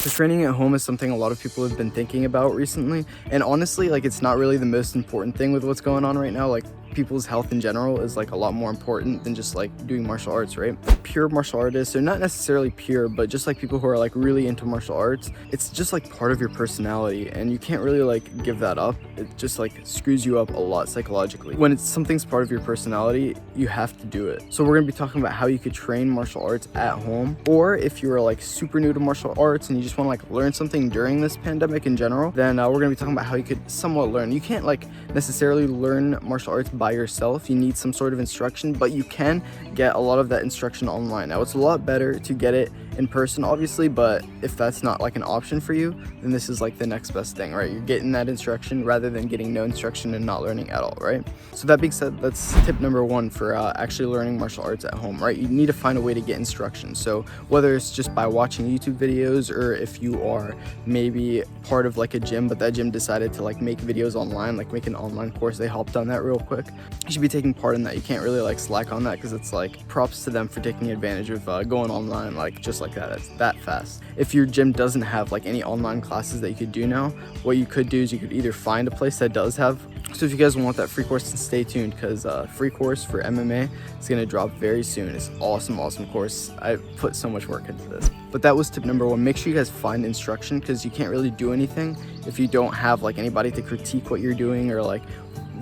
So training at home is something a lot of people have been thinking about recently, and honestly, like, it's not really the most important thing with what's going on right now. Like, people's health in general is like a lot more important than just like doing martial arts, right? Pure martial artists, they're not necessarily pure, but just like people who are like really into martial arts, it's just like part of your personality, and you can't really like give that up. It just like screws you up a lot psychologically. When it's something's part of your personality, you have to do it. So we're gonna be talking about how you could train martial arts at home, or if you're like super new to martial arts and you just want to like learn something during this pandemic in general, then we're gonna be talking about how you could somewhat learn. You can't like necessarily learn martial arts by yourself. You need some sort of instruction, but you can get a lot of that instruction online. Now, it's a lot better to get it in person, obviously, but if that's not like an option for you, then this is like the next best thing, right? You're getting that instruction rather than getting no instruction and not learning at all, right? So that being said, that's tip number one for actually learning martial arts at home, right? You need to find a way to get instruction. So whether it's just by watching YouTube videos, or if you are maybe part of like a gym, but that gym decided to like make videos online, like make an online course, they hopped on that real quick, you should be taking part in that. You can't really like slack on that, because it's like props to them for taking advantage of going online like just like that. It's that fast. If your gym doesn't have like any online classes that you could do now, what you could do is you could either find a place that does have. So if you guys want that free course, then stay tuned, because free course for MMA is going to drop very soon. It's awesome course. I put so much work into this. But that was tip number one. Make sure you guys find instruction, because you can't really do anything if you don't have like anybody to critique what you're doing, or like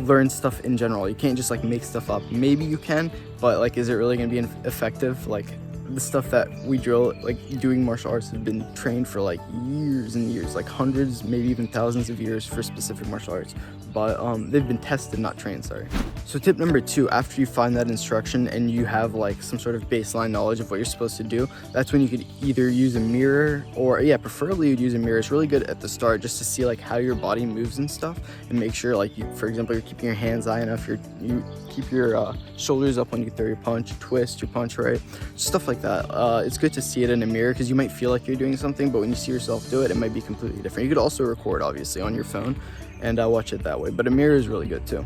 learn stuff in general. You can't just like make stuff up. Maybe you can, but like, is it really going to be effective? Like, the stuff that we drill, like doing martial arts, have been trained for like years and years, like hundreds, maybe even thousands of years for specific martial arts, but they've been tested, not trained, sorry. So tip number two, after you find that instruction and you have like some sort of baseline knowledge of what you're supposed to do, that's when you could either use a mirror, or preferably you'd use a mirror. It's really good at the start just to see like how your body moves and stuff, and make sure like you, for example, you're keeping your hands high enough, you keep your shoulders up when you throw your punch, twist your punch right, stuff like that. It's good to see it in a mirror, because you might feel like you're doing something, but when you see yourself do it, it might be completely different. You could also record obviously on your phone and watch it that way, but a mirror is really good too.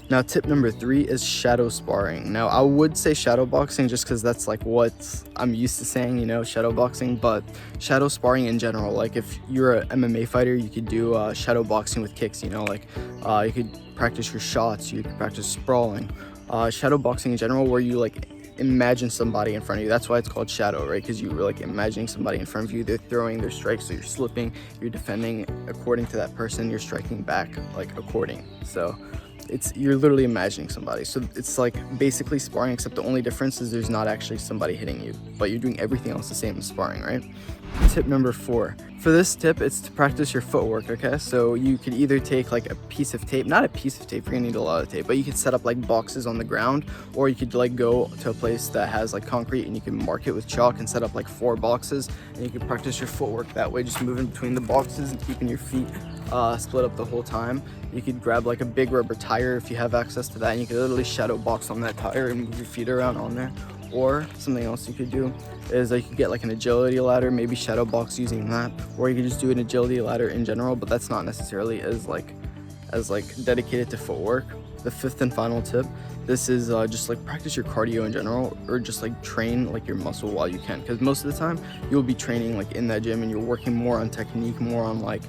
Now, tip number three is shadow sparring. Now, I would say shadow boxing just because that's like what I'm used to saying, you know, shadow boxing, but shadow sparring in general, like if you're an MMA fighter, you could do shadow boxing with kicks, you know, like you could practice your shots, you could practice sprawling. Shadow boxing in general, where you like imagine somebody in front of you. That's why it's called shadow, right? Because you're like imagining somebody in front of you. They're throwing their strikes, so you're slipping, you're defending according to that person, you're striking back like according. So you're literally imagining somebody. So it's like basically sparring, except the only difference is there's not actually somebody hitting you, but you're doing everything else the same as sparring, right? Tip number four. For this tip, it's to practice your footwork, okay? So you could either take like a piece of tape, not a piece of tape, you're gonna need a lot of tape, but you could set up like boxes on the ground, or you could like go to a place that has like concrete and you can mark it with chalk and set up like 4 boxes, and you can practice your footwork that way, just moving between the boxes and keeping your feet split up the whole time. You could grab like a big rubber tire if you have access to that, and you could literally shadow box on that tire and move your feet around on there. Or something else you could do is you could get like an agility ladder, maybe shadow box using that, or you could just do an agility ladder in general, but that's not necessarily as dedicated to footwork. The fifth and final tip, this is just like practice your cardio in general, or just like train like your muscle while you can, because most of the time you'll be training like in that gym and you're working more on technique, more on like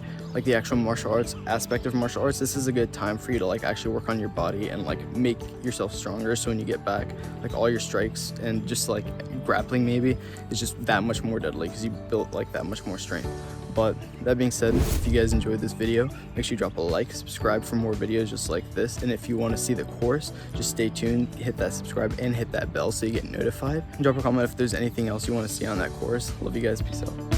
the actual martial arts aspect of martial arts. This is a good time for you to like actually work on your body and like make yourself stronger, so when you get back, like all your strikes and just like grappling maybe is just that much more deadly, because you built like that much more strength. But that being said, if you guys enjoyed this video, make sure you drop a like, subscribe for more videos just like this, and if you want to see the course, just stay tuned, hit that subscribe and hit that bell so you get notified, and drop a comment if there's anything else you want to see on that course. Love you guys, peace out.